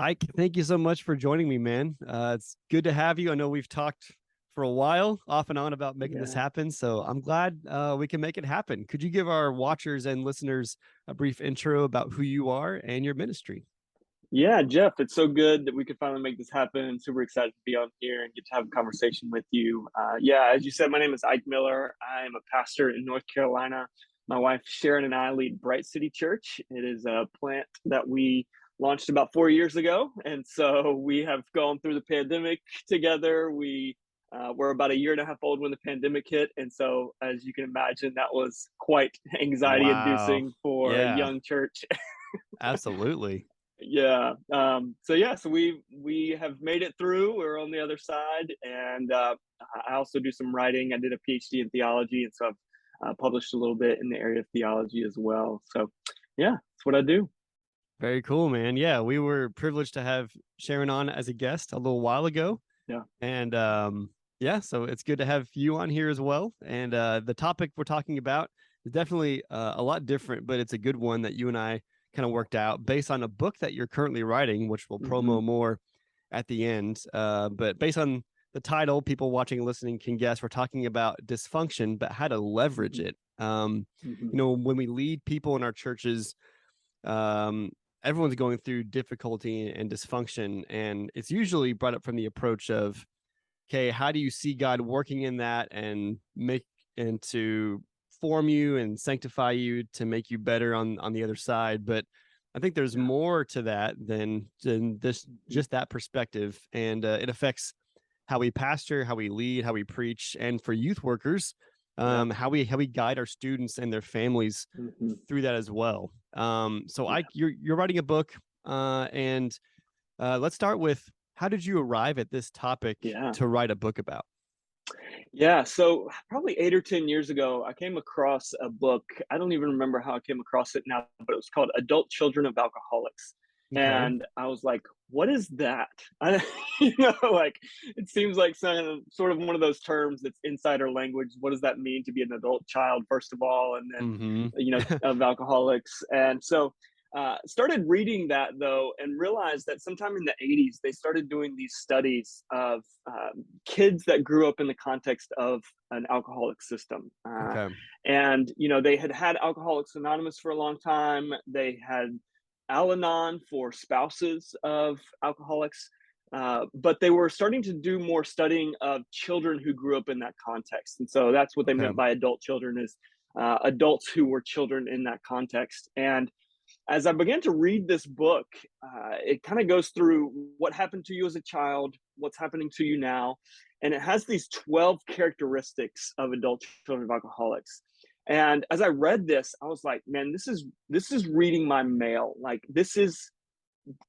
Ike, thank you so much for joining me, man. It's good to have you. I know we've talked for a while, off and on, about making this Yeah. happen. So I'm glad we can make it happen. Could you give our watchers and listeners a brief intro about who you are and your ministry? Yeah, Jeff, it's so good that we could finally make this happen. Super excited to be on here and get to have a conversation with you. Yeah, as you said, my name is Ike Miller. I am a pastor in North Carolina. My wife Sharon and I lead Bright City Church. It is a plant that we launched about 4 years ago, and so we have gone through the pandemic together. We were about a year and a half old when the pandemic hit, and so as you can imagine, that was quite Wow. anxiety-inducing for a Yeah, young church. absolutely. Yeah. So we have made it through. We're on the other side, and I also do some writing. I did a PhD in theology, and so I've published a little bit in the area of theology as well. So, yeah, that's what I do. Very cool, man. Yeah, we were privileged to have Sharon on as a guest a little while ago. Yeah. And yeah, so it's good to have you on here as well. And the topic we're talking about is definitely a lot different, but it's a good one that you and I kind of worked out based on a book that you're currently writing, which we'll Hmm. promo more at the end. But based on the title, people watching and listening can guess we're talking about dysfunction, but how to leverage Hmm. it. Hmm. When we lead people in our churches, um, everyone's going through difficulty and dysfunction, and it's usually brought up from the approach of, okay, how do you see God working in that and make and to form you and sanctify you to make you better on the other side? But I think there's Yeah. more to that than this, Hmm. just that perspective, and it affects how we pastor, how we lead, how we preach, and for youth workers, Yeah. how we guide our students and their families Hmm. through that as well. So Yeah. Ike, you're writing a book, and let's start with, how did you arrive at this topic Yeah. to write a book about? Yeah, so probably 8 or 10 years ago, I came across a book. I don't even remember how I came across it now, but it was called Adult Children of Alcoholics. Okay. And I was like, what is that? I, like it seems like some sort of one of those terms that's insider language. What does that mean to be an adult child, first of all, and then, Mm-hmm. of alcoholics? And so started reading that though, and realized that sometime in the 80s, they started doing these studies of kids that grew up in the context of an alcoholic system. Okay. And, they had had Alcoholics Anonymous for a long time. They had Al Anon for spouses of alcoholics. But they were starting to do more studying of children who grew up in that context. And so that's what they Okay. meant by adult children is adults who were children in that context. And as I began to read this book, it kind of goes through what happened to you as a child, what's happening to you now, and it has these 12 characteristics of adult children of alcoholics. And as I read this, I was like, man, this is reading my mail. Like this is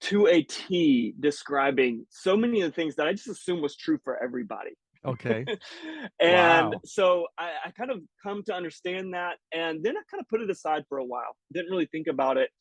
to a T describing so many of the things that I just assumed was true for everybody. Okay. And Wow. so I kind of come to understand that. And then I kind of put it aside for a while, didn't really think about it.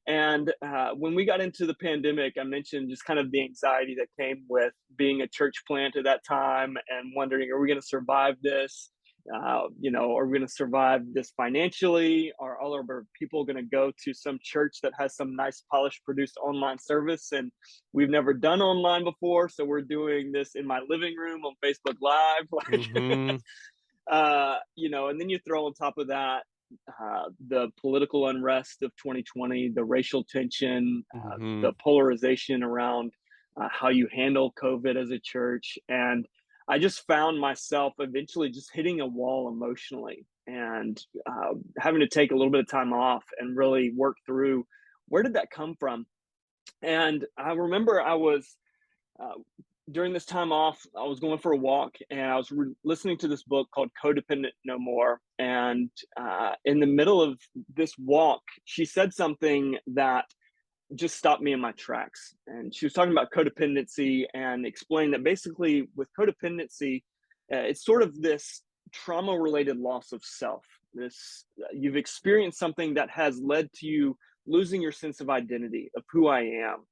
And when we got into the pandemic, I mentioned just kind of the anxiety that came with being a church plant at that time and wondering, are we going to survive this? Are we going to survive this financially? Are all of our people going to go to some church that has some nice, polished, produced online service? And we've never done online before, so we're doing this in my living room on Facebook Live. Like, Mm-hmm. and then you throw on top of that the political unrest of 2020, the racial tension, Mm-hmm. the polarization around how you handle COVID as a church. And I just found myself eventually just hitting a wall emotionally and having to take a little bit of time off and really work through where did that come from. And I remember I was uh, during this time off, I was going for a walk and I was listening to this book called Codependent No More. And in the middle of this walk, she said something that just stopped me in my tracks. And she was talking about codependency and explained that basically with codependency, it's sort of this trauma related loss of self. This you've experienced something that has led to you losing your sense of identity of who I am.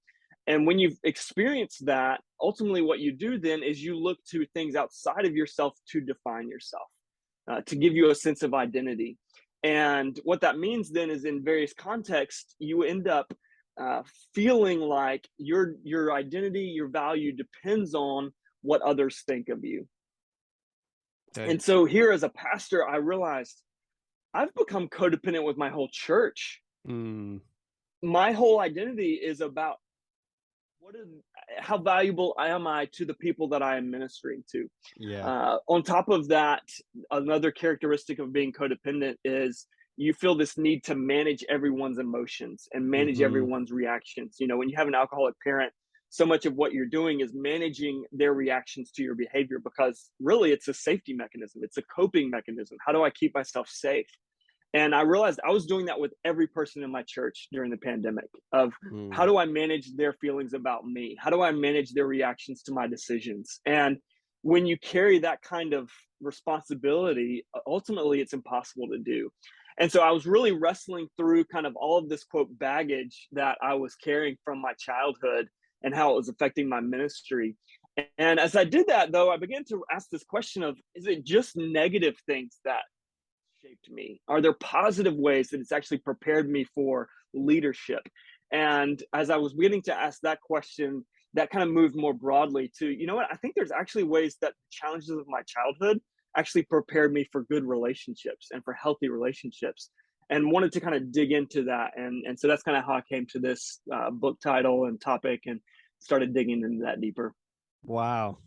And when you've experienced that, ultimately what you do then is you look to things outside of yourself to define yourself, to give you a sense of identity. And what that means then is in various contexts, you end up uh, feeling like your identity, your value depends on what others think of you. Okay. And so here as a pastor, I realized I've become codependent with my whole church. Mm, My whole identity is about what is how valuable am I to the people that I am ministering to. yeah. On top of that, another characteristic of being codependent is you feel this need to manage everyone's emotions and manage Hmm. everyone's reactions. You know, when you have an alcoholic parent, so much of what you're doing is managing their reactions to your behavior because really it's a safety mechanism, it's a coping mechanism. How do I keep myself safe? And I realized I was doing that with every person in my church during the pandemic of how Mm, do I manage their feelings about me? How do I manage their reactions to my decisions? And when you carry that kind of responsibility, ultimately it's impossible to do. And so I was really wrestling through kind of all of this quote baggage that I was carrying from my childhood and how it was affecting my ministry. And as I did that, though, I began to ask this question of, is it just negative things that shaped me? Are there positive ways that it's actually prepared me for leadership? And as I was beginning to ask that question, that kind of moved more broadly to, you know what, I think there's actually ways that the challenges of my childhood actually prepared me for good relationships and for healthy relationships, and wanted to kind of dig into that. And so that's kind of how I came to this book title and topic and started digging into that deeper. wow.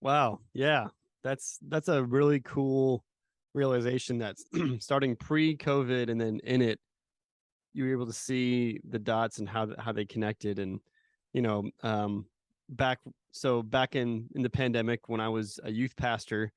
Wow. Yeah. That's a really cool realization that's starting pre-COVID, and then in it you were able to see the dots and how they connected. And you know, back back in the pandemic when I was a youth pastor,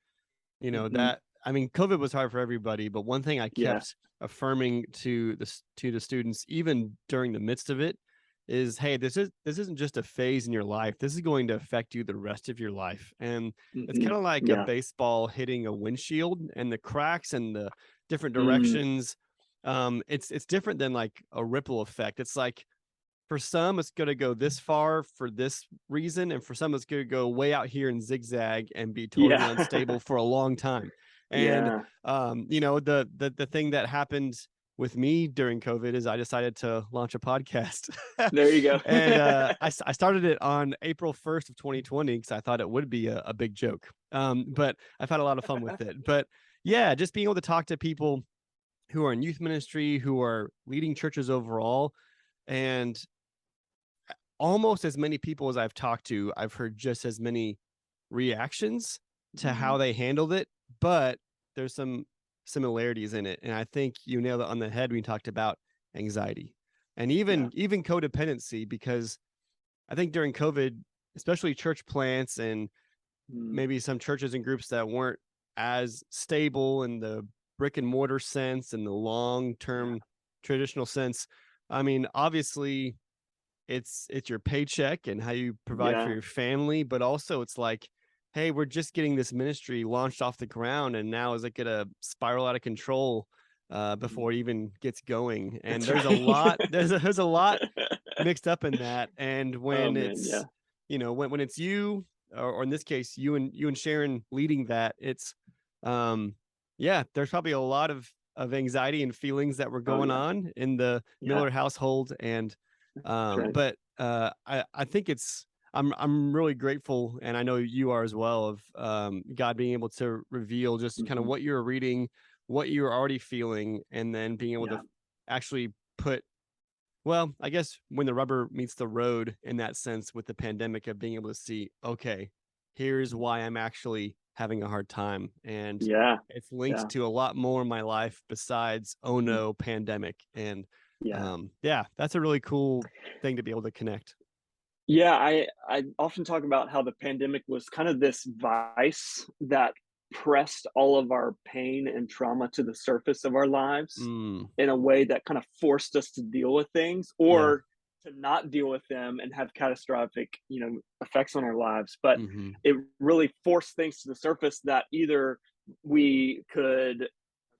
Hmm. that, I mean, COVID was hard for everybody, but one thing I Yeah. kept affirming to the students even during the midst of it is, hey, this isn't just a phase in your life. This is going to affect you the rest of your life. And it's Hmm. kind of like a Yeah. baseball hitting a windshield, and the cracks and the different Mm. directions. It's different than like a ripple effect. It's like for some it's going to go this far for this reason, and for some it's going to go way out here and zigzag and be totally Yeah. unstable for a long time. And Yeah. the thing that happened with me during COVID is I decided to launch a podcast. There you go. And I started it on April 1st of 2020 because I thought it would be a big joke. But I've had a lot of fun with it. But yeah, just being able to talk to people who are in youth ministry, who are leading churches overall, and almost as many people as I've talked to, I've heard just as many reactions to how Mhm. they handled it, but there's some similarities in it. And I think you nailed it on the head when you talked about anxiety and Yeah. even codependency, because I think during COVID, especially church plants and Mm. maybe some churches and groups that weren't as stable in the brick and mortar sense and the long Yeah. term traditional sense. I mean, obviously it's your paycheck and how you provide for Yeah. your family, but also it's like, hey, we're just getting this ministry launched off the ground, and now is it gonna spiral out of control Mhm. before it even gets going? And That's there's a right. lot there's a lot mixed up in that. And Oh, when man, yeah. it's, when it's you, or in this case you and Sharon leading that, it's um yeah, there's probably a lot of anxiety and feelings that were Oh, going yeah. on in the Yeah. Miller household. And That's right. but I think it's, I'm really grateful, and I know you are as well, of God being able to reveal just kind of Mhm. what you're reading, what you're already feeling, and then being able to Yeah. actually put, well, I guess when the rubber meets the road in that sense with the pandemic, of being able to see, okay, here's why I'm actually having a hard time. And Yeah. it's linked Yeah. to a lot more in my life besides, oh Mhm. no, pandemic. And Yeah. yeah, that's a really cool thing to be able to connect. Yeah, I often talk about how the pandemic was kind of this vice that pressed all of our pain and trauma to the surface of our lives Mm, in a way that kind of forced us to deal with things yeah. or to not deal with them and have catastrophic, effects on our lives. But Hmm. it really forced things to the surface that either we could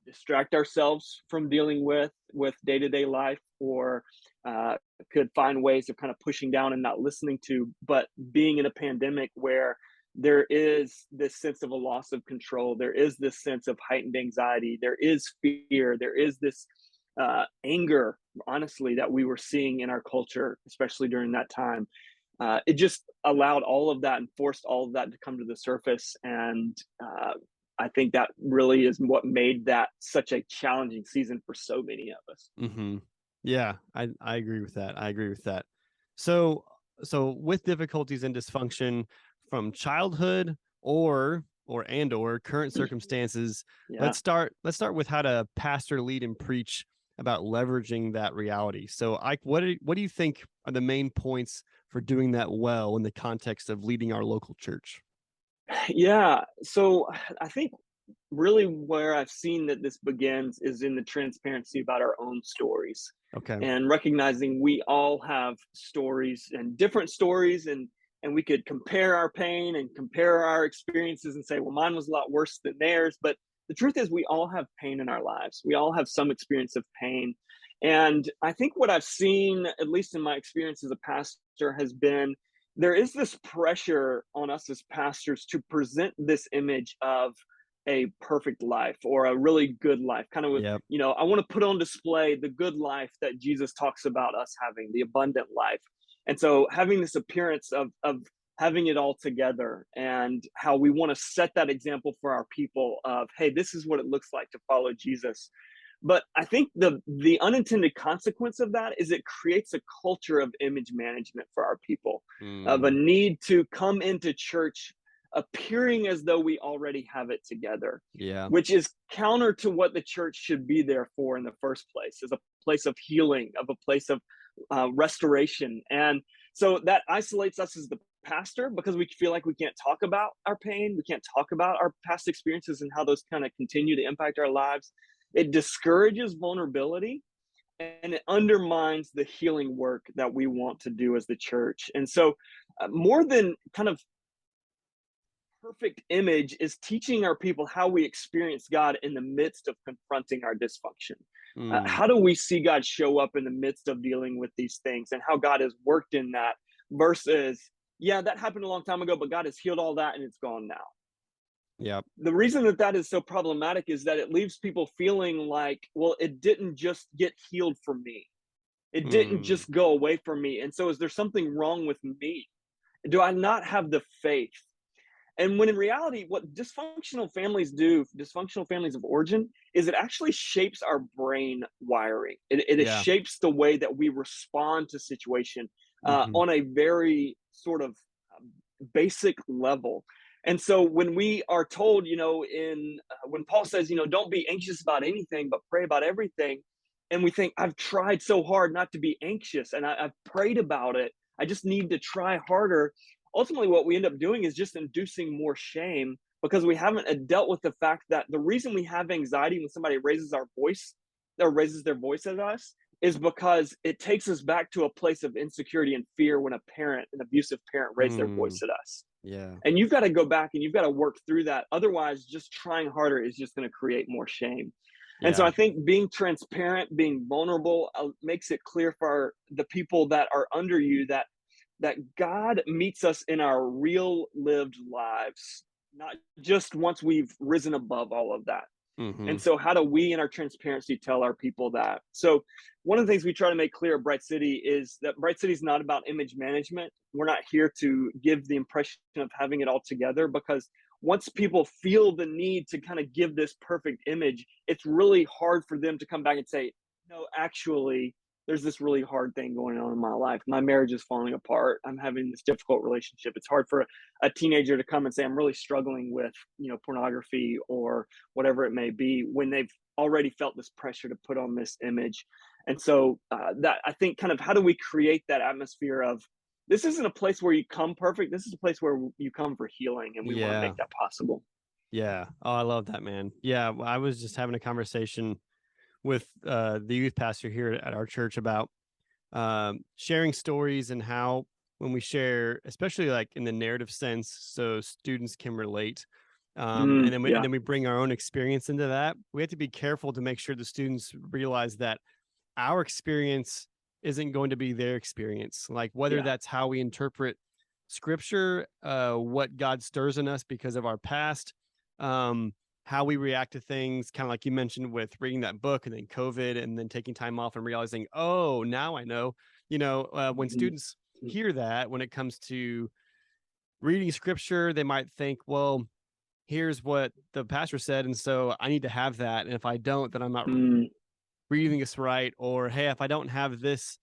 distract ourselves from dealing with day-to-day life, or uh, could find ways of kind of pushing down and not listening to. But being in a pandemic where there is this sense of a loss of control, there is this sense of heightened anxiety, there is fear, there is this anger honestly, that we were seeing in our culture, especially during that time. It just allowed all of that and forced all of that to come to the surface. And I think that really is what made that such a challenging season for so many of us. Mm-hmm. Yeah, I agree with that. I agree with that. So with difficulties and dysfunction from childhood or current circumstances, Yeah. let's start with how to pastor, lead, and preach about leveraging that reality. So, Ike, what do you think are the main points for doing that well in the context of leading our local church? Yeah. So I think really where I've seen that this begins is in the transparency about our own stories Okay. and recognizing we all have stories and different stories, and we could compare our pain and compare our experiences and say, well, mine was a lot worse than theirs. But the truth is we all have pain in our lives. We all have some experience of pain. And I think what I've seen, at least in my experience as a pastor, has been there is this pressure on us as pastors to present this image of a perfect life or a really good life. Kind of, Yep. I want to put on display the good life that Jesus talks about us having, the abundant life. And so having this appearance of having it all together and how we want to set that example for our people of, hey, this is what it looks like to follow Jesus. But I think the unintended consequence of that is it creates a culture of image management for our people, of a Mm, need to come into church appearing as though we already have it together, yeah. which is counter to what the church should be there for in the first place, as a place of healing, of a place of restoration. And so that isolates us as the pastor because we feel like we can't talk about our pain, we can't talk about our past experiences and how those kind of continue to impact our lives. It discourages vulnerability and it undermines the healing work that we want to do as the church. And so, more than kind of perfect image is teaching our people how we experience God in the midst of confronting our dysfunction. Mm, How do we see God show up in the midst of dealing with these things and how God has worked in that versus, yeah, that happened a long time ago, but God has healed all that and it's gone now. yep. The reason that that is so problematic is that it leaves people feeling like, well, it didn't just get healed for me. It didn't Mm, just go away from me. And so is there something wrong with me? Do I not have the faith? And when in reality, what dysfunctional families do, dysfunctional families of origin, is it actually shapes our brain wiring. It yeah. shapes the way that we respond to situation Hmm. on a very sort of basic level. And so when we are told, in when Paul says, don't be anxious about anything, but pray about everything, and we think, I've tried so hard not to be anxious, and I've prayed about it. I just need to try harder. Ultimately, what we end up doing is just inducing more shame because we haven't dealt with the fact that the reason we have anxiety when somebody raises our voice or raises their voice at us is because it takes us back to a place of insecurity and fear when an abusive parent raised their voice Mm, at us. yeah. And you've got to go back and you've got to work through that. Otherwise, just trying harder is just going to create more shame. And so Yeah. I think being transparent, being vulnerable, makes it clear for the people that are under you that God meets us in our real lived lives, not just once we've risen above all of that. Hmm. And so, how do we, in our transparency, tell our people that? So, one of the things we try to make clear at Bright City is that Bright City is not about image management. We're not here to give the impression of having it all together because once people feel the need to kind of give this perfect image, it's really hard for them to come back and say, no, actually, there's this really hard thing going on in my life. My marriage is falling apart. I'm having this difficult relationship. It's hard for a teenager to come and say, I'm really struggling with, pornography or whatever it may be, when they've already felt this pressure to put on this image. And so that I think kind of how do we create that atmosphere of this isn't a place where you come perfect. This is a place where you come for healing, and we want to Yeah. make that possible. Yeah. Oh, I love that, man. Yeah. I was just having a conversation with the youth pastor here at our church about sharing stories and how when we share, especially like in the narrative sense, so students can relate. And Mm, then yeah, we bring our own experience into that. We have to be careful to make sure the students realize that our experience isn't going to be their experience. Like whether yeah, that's how we interpret scripture, what God stirs in us because of our past, um, how we react to things, kind of like you mentioned with reading that book and then COVID and then taking time off and realizing, oh, now I know, when Mhm. students hear that when it comes to reading scripture, they might think, well, here's what the pastor said. And so I need to have that. And if I don't, then I'm not Mm, reading this right. Or, hey, if I don't have this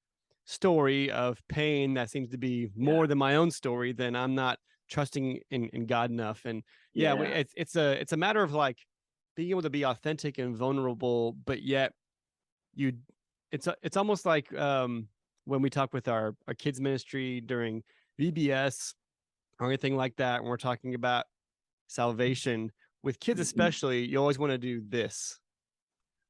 story of pain that seems to be yeah, more than my own story, then I'm not trusting in God enough. And yeah, yeah. it's a matter of like being able to be authentic and vulnerable, but yet you it's almost like when we talk with our kids ministry during VBS or anything like that, when we're talking about salvation with kids Mhm. especially, you always want to do this.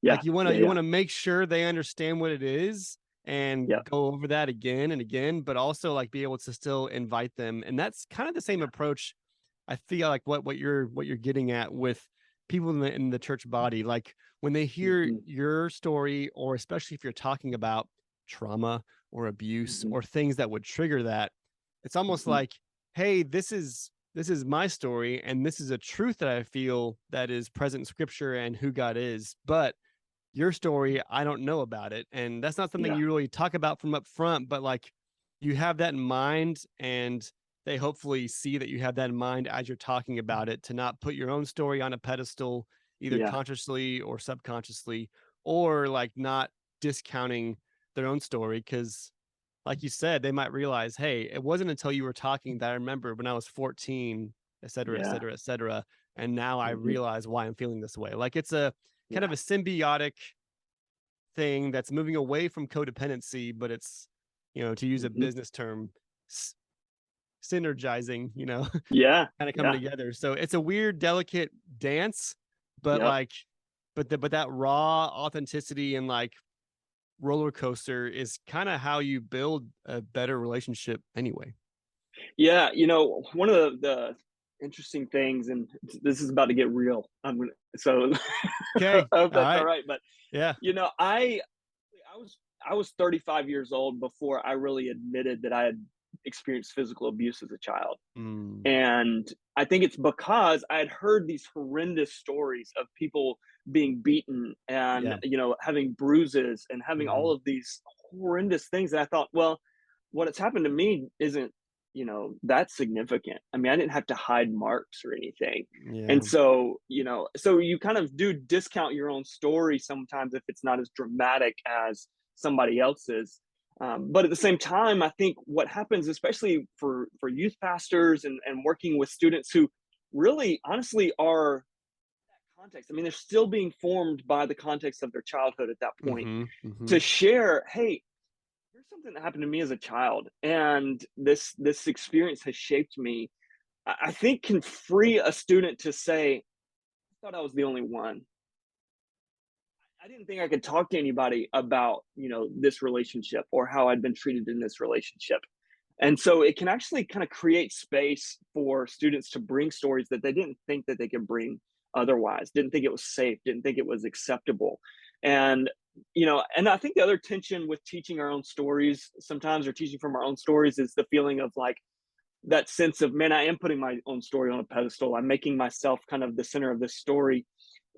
Yeah, Like you want to yeah, you yeah, want to make sure they understand what it is and yeah, go over that again and again, but also like be able to still invite them. And that's kind of the same approach I feel like what you're getting at with people in the church body. Like when they hear mhm, your story, or especially if you're talking about trauma or abuse mhm, or things that would trigger that, it's almost mhm. like, hey, this is my story, and this is a truth that I feel that is present in scripture and who God is. But your story, I don't know about it. And that's not something Yeah, you really talk about from up front, but like you have that in mind, and they hopefully see that you have that in mind as you're talking about it, to not put your own story on a pedestal, either yeah, consciously or subconsciously, or like not discounting their own story. Cause like you said, they might realize, hey, it wasn't until you were talking that I remember when I was 14, et cetera, et yeah, cetera, et cetera. And now I mhm, realize why I'm feeling this way. Like it's a kind of yeah, a symbiotic thing that's moving away from codependency, but it's, to use a mhm. business term, s- synergizing, Yeah, kind of coming yeah, together. So it's a weird, delicate dance, but yep. like, but that raw authenticity and like roller coaster is kind of how you build a better relationship anyway. Yeah, one of the interesting things, and this is about to get real. I'm gonna so I Okay. hope All that's all right. right. But Yeah. I was 35 years old before I really admitted that I had experienced physical abuse as a child. Mm, And I think it's because I had heard these horrendous stories of people being beaten and, yeah. having bruises and having all Hmm. of these horrendous things. And I thought, well, what has happened to me isn't, that significant. I mean, I didn't have to hide marks or anything. And Yeah. so, so you kind of do discount your own story sometimes if it's not as dramatic as somebody else's. But at the same time, I think what happens, especially for youth pastors and working with students who really honestly are context. I mean, they're still being formed by the context of their childhood at that point. Hmm. Hmm. To share, hey, here's something that happened to me as a child, and this experience has shaped me. I think can free a student to say, I thought I was the only one. I didn't think I could talk to anybody about, this relationship or how I'd been treated in this relationship. And so it can actually kind of create space for students to bring stories that they didn't think that they could bring otherwise, didn't think it was safe, didn't think it was acceptable. And, and I think the other tension with teaching our own stories sometimes, or teaching from our own stories, is the feeling of like that sense of, man, I am putting my own story on a pedestal. I'm making myself kind of the center of this story.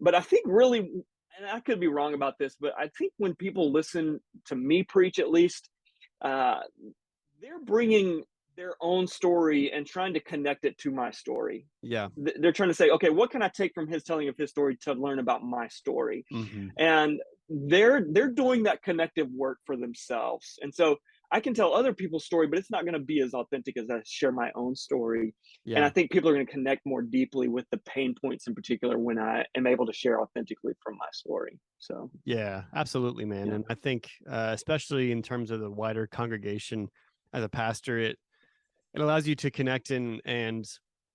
But I think really, and I could be wrong about this, but I think when people listen to me preach, at least, uh, they're bringing their own story and trying to connect it to my story. Yeah. They're trying to say, okay, what can I take from his telling of his story to learn about my story? Hmm. And they're doing that connective work for themselves. And so I can tell other people's story, but it's not going to be as authentic as I share my own story. And I Yeah. think people are going to connect more deeply with the pain points in particular when I am able to share authentically from my story. So, Yeah, absolutely, man. yeah. And I think, especially in terms of the wider congregation, as a pastor, it allows you to connect and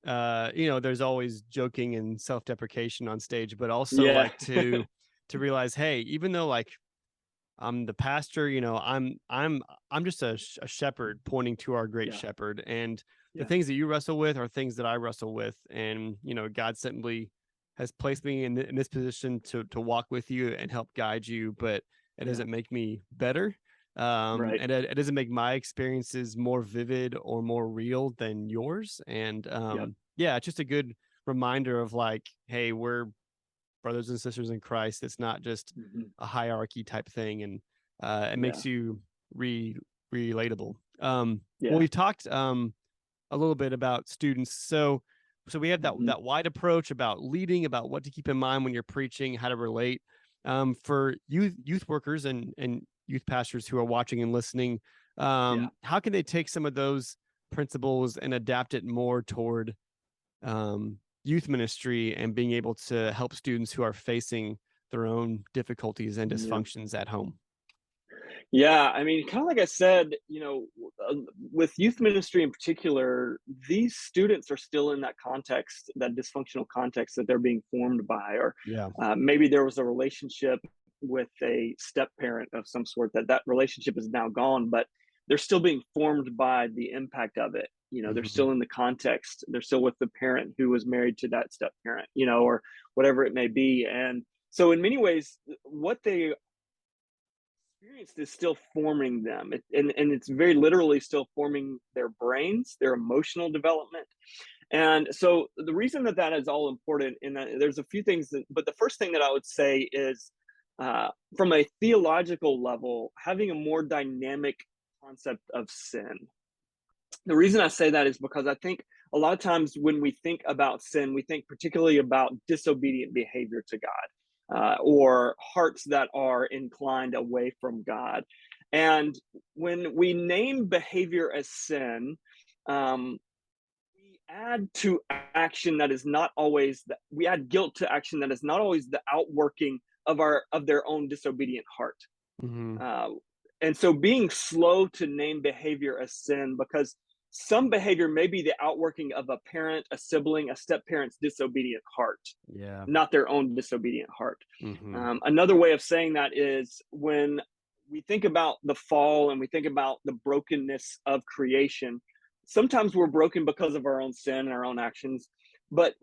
there's always joking and self-deprecation on stage, but also Yeah. like to realize, hey, even though like I'm the pastor, I'm just a shepherd pointing to our great Yeah. shepherd, and the Yeah. things that you wrestle with are things that I wrestle with, and God simply has placed me in this position to walk with you and help guide you, but it Yeah. doesn't make me better. Right. And it doesn't make my experiences more vivid or more real than yours. And Yep. yeah, it's just a good reminder of like, hey, brothers and sisters in Christ. It's not just Mhm. a hierarchy type thing, and it Yeah. makes you relatable. Well, Yeah. we've talked a little bit about students. So we have that Mhm. that wide approach about leading, about what to keep in mind when you're preaching, how to relate. For youth workers and youth pastors who are watching and listening, Yeah. how can they take some of those principles and adapt it more toward youth ministry and being able to help students who are facing their own difficulties and Yeah. dysfunctions at home? Yeah, I mean, kind of like I said, with youth ministry in particular, these students are still in that context, that dysfunctional context that they're being formed by, or Yeah. maybe there was a relationship with a step parent of some sort that relationship is now gone, but they're still being formed by the impact of it. They're Hmm. still in the context. They're still with the parent who was married to that step parent, or whatever it may be. And so, in many ways, what they experience is still forming them, and it's very literally still forming their brains, their emotional development. And so the reason that is all important, in that there's a few things but the first thing that I would say is, uh, from a theological level, having a more dynamic concept of sin. The reason I say that is because I think a lot of times when we think about sin, we think particularly about disobedient behavior to God, or hearts that are inclined away from God. And when we name behavior as sin, um, we add to action that is not always we add guilt to action that is not always the outworking of their own disobedient heart. Hmm. uh, and so being slow to name behavior as sin, because some behavior may be the outworking of a parent, a sibling, a step parent's disobedient heart, Yeah. not their own disobedient heart. Hmm. Another way of saying that is when we think about the fall and we think about the brokenness of creation, sometimes we're broken because of our own sin and our own actions, but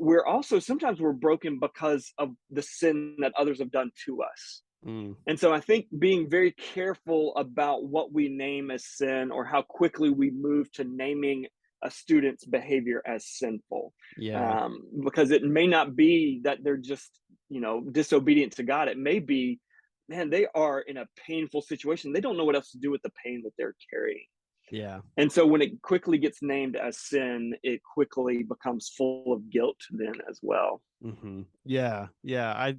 sometimes we're broken because of the sin that others have done to us. Mm. And so I think being very careful about what we name as sin, or how quickly we move to naming a student's behavior as sinful, Yeah. because it may not be that they're just, disobedient to God. It may be, man, they are in a painful situation. They don't know what else to do with the pain that they're carrying. Yeah. And so when it quickly gets named as sin, it quickly becomes full of guilt then as well. Yeah. Yeah.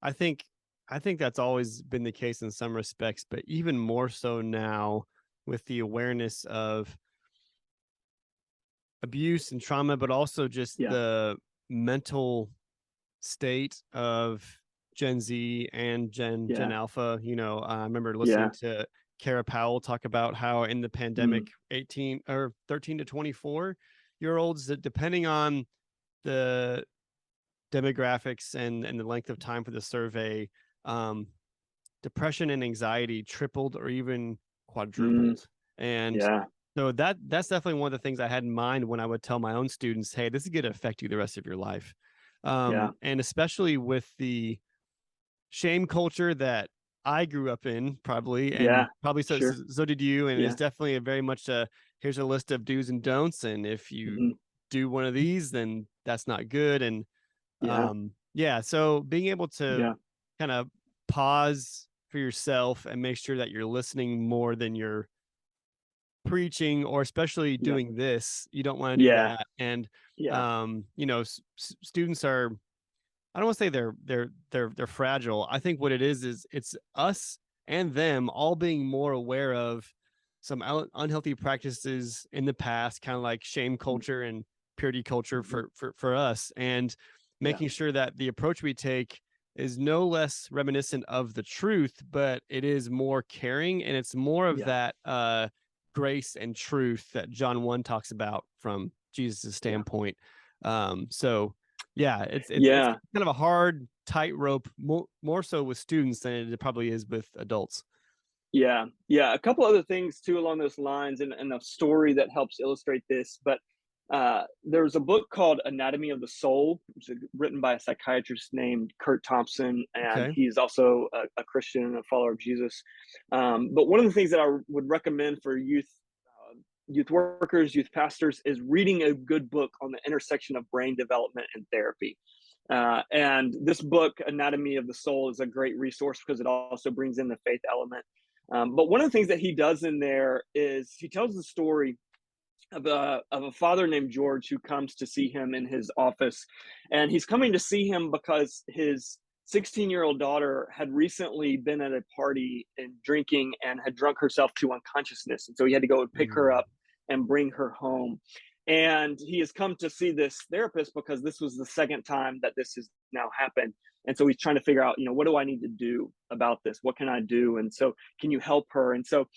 I think I think that's always been the case in some respects, but even more so now with the awareness of abuse and trauma, but also just Yeah. the mental state of Gen Z and Gen Yeah. Alpha. I remember listening Yeah. to Kara Powell talk about how in the Mm, pandemic, 18 or 13 to 24-year olds, that depending on the demographics and the length of time for the survey, um, depression and anxiety tripled or even mm, quadrupled. And yeah. so that's definitely one of the things I had in mind when I would tell my own students, hey, this is going to affect you the rest of your life. Yeah. And especially with the shame culture that I grew up in, probably, and Yeah. probably Sure. so did you. And it's Yeah. definitely a very much here's a list of do's and don'ts. And if you Mhm. do one of these, then that's not good. And Yeah. yeah, so being able to Yeah. kind of pause for yourself and make sure that you're listening more than you're preaching, or especially Yeah. doing this, you don't want to do Yeah. that. And Yeah. students are, I don't want to say they're fragile. I think what it is it's us and them all being more aware of some unhealthy practices in the past, kind of like shame Mhm. culture and purity culture Mhm. for us, and Yeah. making sure that the approach we take is no less reminiscent of the truth, but it is more caring, and it's more of Yeah. that grace and truth that John 1 talks about from Jesus' Yeah. standpoint. So yeah, it's Yeah. kind of a hard tightrope, more so with students than it probably is with adults. Yeah. Yeah. A couple other things too along those lines, and a story that helps illustrate this. But there's a book called Anatomy of the Soul, which is written by a psychiatrist named Kurt Thompson, and Okay. he's also a Christian and a follower of Jesus. But one of the things that I would recommend for youth workers, youth pastors, is reading a good book on the intersection of brain development and therapy. And this book, Anatomy of the Soul, is a great resource because it also brings in the faith element. But one of the things that he does in there is he tells the story of a father named George who comes to see him in his office. And he's coming to see him because his 16-year-old daughter had recently been at a party and drinking and had drunk herself to unconsciousness. And so he had to go and pick her Mm. up and bring her home. And he has come to see this therapist because this was the second time that this has now happened. And so he's trying to figure out, what do I need to do about this? What can I do? And so, can you help her? And so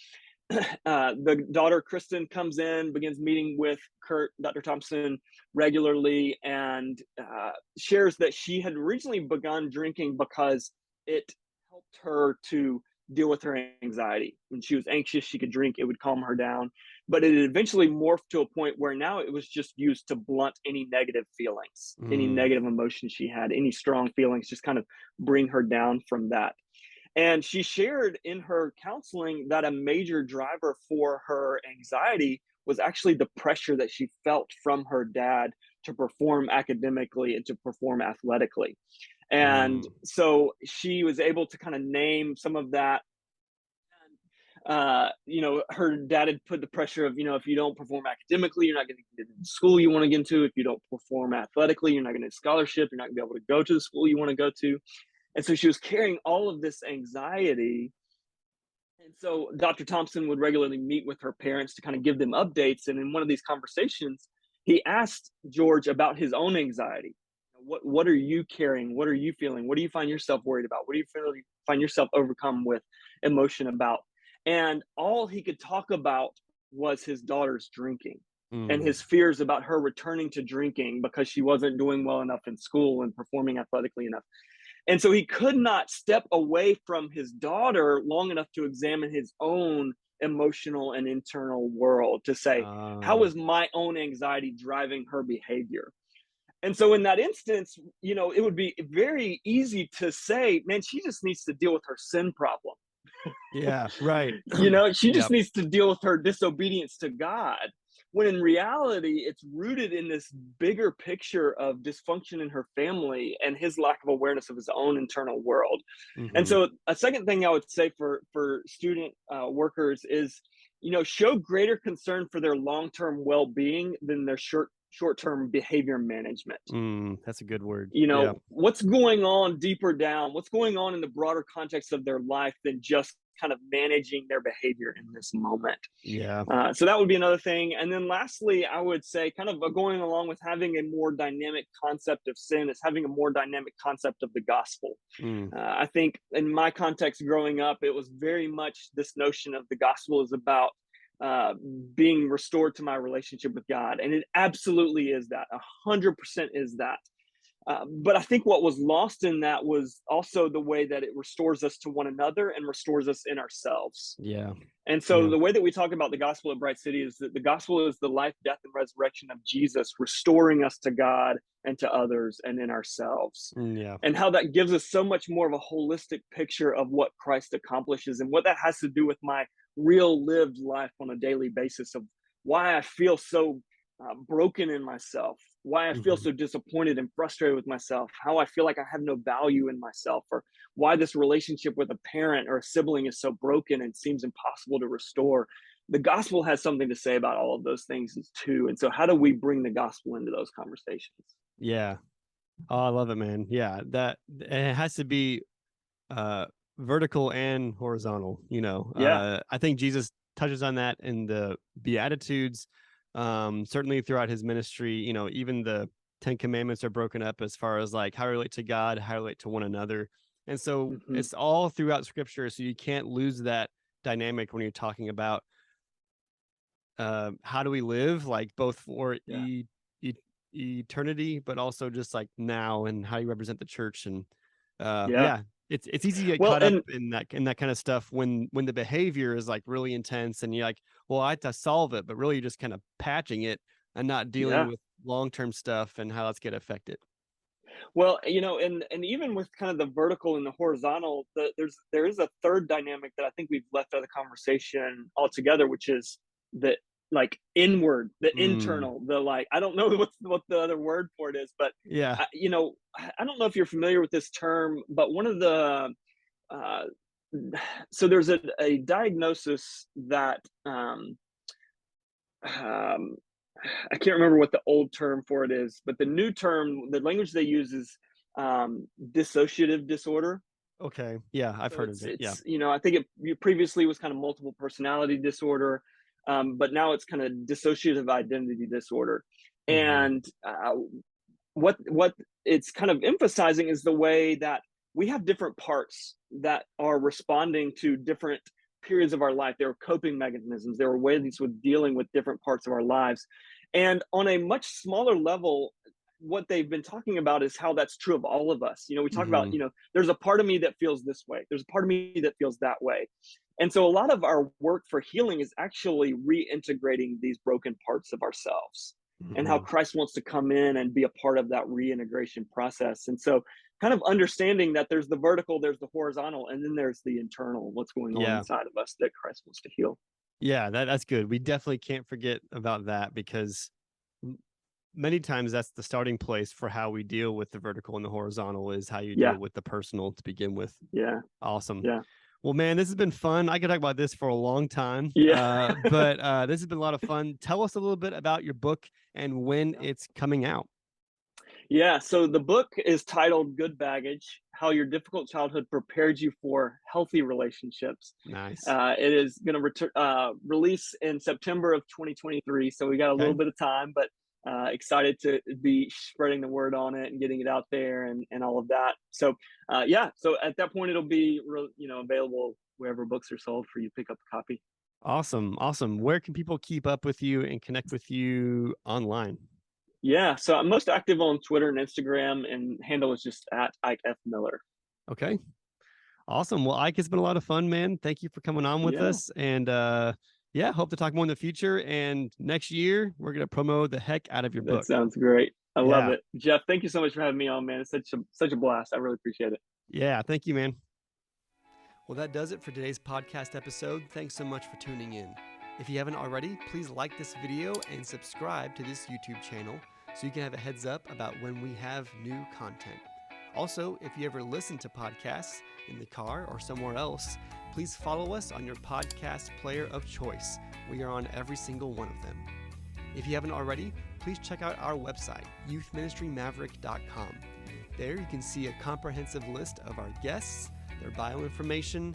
the daughter Kristen comes in, begins meeting with Dr. Thompson regularly, and shares that she had originally begun drinking because it helped her to deal with her anxiety. When she was anxious, she could drink; it would calm her down. But it eventually morphed to a point where now it was just used to blunt any negative feelings, any Mm. negative emotions she had, any strong feelings, just kind of bring her down from that. And she shared in her counseling that a major driver for her anxiety was actually the pressure that she felt from her dad to perform academically and to perform athletically. And Mm. so she was able to kind of name some of that. Her dad had put the pressure of, if you don't perform academically, you're not going to get into the school you want to get into. If you don't perform athletically, you're not going to get a scholarship. You're not going to be able to go to the school you want to go to. And so she was carrying all of this anxiety. And so Dr. Thompson would regularly meet with her parents to kind of give them updates. And in one of these conversations, he asked George about his own anxiety. What are you carrying? What are you feeling? What do you find yourself worried about? What do you find yourself overcome with emotion about? And all he could talk about was his daughter's drinking and Mm. his fears about her returning to drinking because she wasn't doing well enough in school and performing athletically enough. And so he could not step away from his daughter long enough to examine his own emotional and internal world to say, how Um, is my own anxiety driving her behavior? And so in that instance, it would be very easy to say, man, she just needs to deal with her sin problem. yeah, right. She just Yep. needs to deal with her disobedience to God. When in reality, it's rooted in this bigger picture of dysfunction in her family and his lack of awareness of his own internal world. And Mhm. so, a second thing I would say for student workers is, show greater concern for their long term well being than their short term behavior management. That's a good word. Yeah. What's going on deeper down, what's going on in the broader context of their life than just kind of managing their behavior in this moment. Yeah. So that would be another thing. And then lastly, I would say, kind of going along with having a more dynamic concept of sin, is having a more dynamic concept of the gospel. Mm. I think in my context growing up, it was very much this notion of the gospel is about uh, being restored to my relationship with God. And it absolutely is that, 100% is that. But I think what was lost in that was also the way that it restores us to one another and restores us in ourselves. Yeah. And so Yeah. the way that we talk about the gospel at Bright City is that the gospel is the life, death, and resurrection of Jesus, restoring us to God and to others and in ourselves. Yeah. And how that gives us so much more of a holistic picture of what Christ accomplishes and what that has to do with my real lived life on a daily basis, of why I feel so broken in myself, why I feel Mhm. so disappointed and frustrated with myself, how I feel like I have no value in myself, or why this relationship with a parent or a sibling is so broken and seems impossible to restore. The gospel has something to say about all of those things too. And so, how do we bring the gospel into those conversations? Yeah. Oh, I love it, man. Yeah, that it has to be uh vertical and horizontal, Yeah. I think Jesus touches on that in the Beatitudes, certainly throughout his ministry. Even the 10 commandments are broken up as far as like how to relate to God, how to relate to one another. And so Hmm. it's all throughout scripture, so you can't lose that dynamic when you're talking about how do we live, like both for Yeah. e- eternity, but also just like now, and how you represent the church. And Yeah. yeah, it's easy to get Well, caught up and in that kind of stuff when the behavior is like really intense, and you're like, well, I have to solve it, but really you're just kind of patching it and not dealing yeah. with long-term stuff and how that's get affected. Well, and even with kind of the vertical and the horizontal, there is a third dynamic that I think we've left out of the conversation altogether, which is that like inward, the Mm, internal, the like, I don't know what the other word for it is, but yeah. I don't know if you're familiar with this term, but one of the uh, so there's a diagnosis that um, I can't remember what the old term for it is, but the new term, the language they use is dissociative disorder. Okay. Yeah, I've So heard of it. Yeah. I think it previously was kind of multiple personality disorder, but now it's kind of dissociative identity disorder. Hmm. And what it's kind of emphasizing is the way that we have different parts that are responding to different periods of our life. There are coping mechanisms. There are ways with dealing with different parts of our lives. And on a much smaller level, what they've been talking about is how that's true of all of us. We talk about, Hmm. there's a part of me that feels this way. There's a part of me that feels that way. And so a lot of our work for healing is actually reintegrating these broken parts of ourselves and how Hmm. Christ wants to come in and be a part of that reintegration process. And so kind of understanding that there's the vertical, there's the horizontal, and then there's the internal, what's going on Yeah. inside of us that Christ wants to heal. Yeah, that's good. We definitely can't forget about that because m- many times that's the starting place for how we deal with the vertical and the horizontal is how you Yeah, deal with the personal to begin with. yeah, Awesome. yeah, Well, man, this has been fun. I could talk about this for a long time, yeah. but this has been a lot of fun. Tell us a little bit about your book and when Yeah. it's coming out. Yeah, so the book is titled Good Baggage: How Your Difficult Childhood Prepared You for Healthy Relationships. Nice. It is going to release in September of 2023, so we got a little Okay. bit of time, but excited to be spreading the word on it and getting it out there and all of that. So yeah, so at that point it'll be available wherever books are sold for you to pick up a copy. Awesome. Awesome. Where can people keep up with you and connect with you online? Yeah, so I'm most active on Twitter and Instagram, and handle is just at Ike F Miller. Okay. Awesome. Well, Ike, it's been a lot of fun, man. Thank you for coming on with Yeah. us. And yeah, hope to talk more in the future. And next year, we're going to promote the heck out of your That book. sounds great. I love Yeah. it. Jeff, thank you so much for having me on, man. It's such a blast. I really appreciate it. Yeah. Thank you, man. Well, that does it for today's podcast episode. Thanks so much for tuning in. If you haven't already, please like this video and subscribe to this YouTube channel so you can have a heads up about when we have new content. Also, if you ever listen to podcasts in the car or somewhere else, please follow us on your podcast player of choice. We are on every single one of them. If you haven't already, please check out our website, youthministrymaverick.com. There you can see a comprehensive list of our guests, their bio information,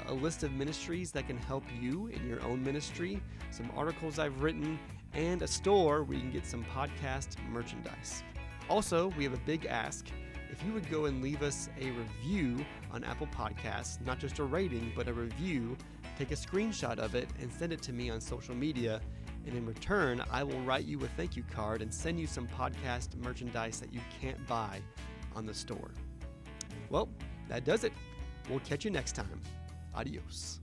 a list of ministries that can help you in your own ministry, some articles I've written, and a store where you can get some podcast merchandise. Also, we have a big ask. If you would go and leave us a review on Apple Podcasts, not just a rating, but a review, take a screenshot of it and send it to me on social media. And in return, I will write you a thank you card and send you some podcast merchandise that you can't buy on the store. Well, that does it. We'll catch you next time. Adios.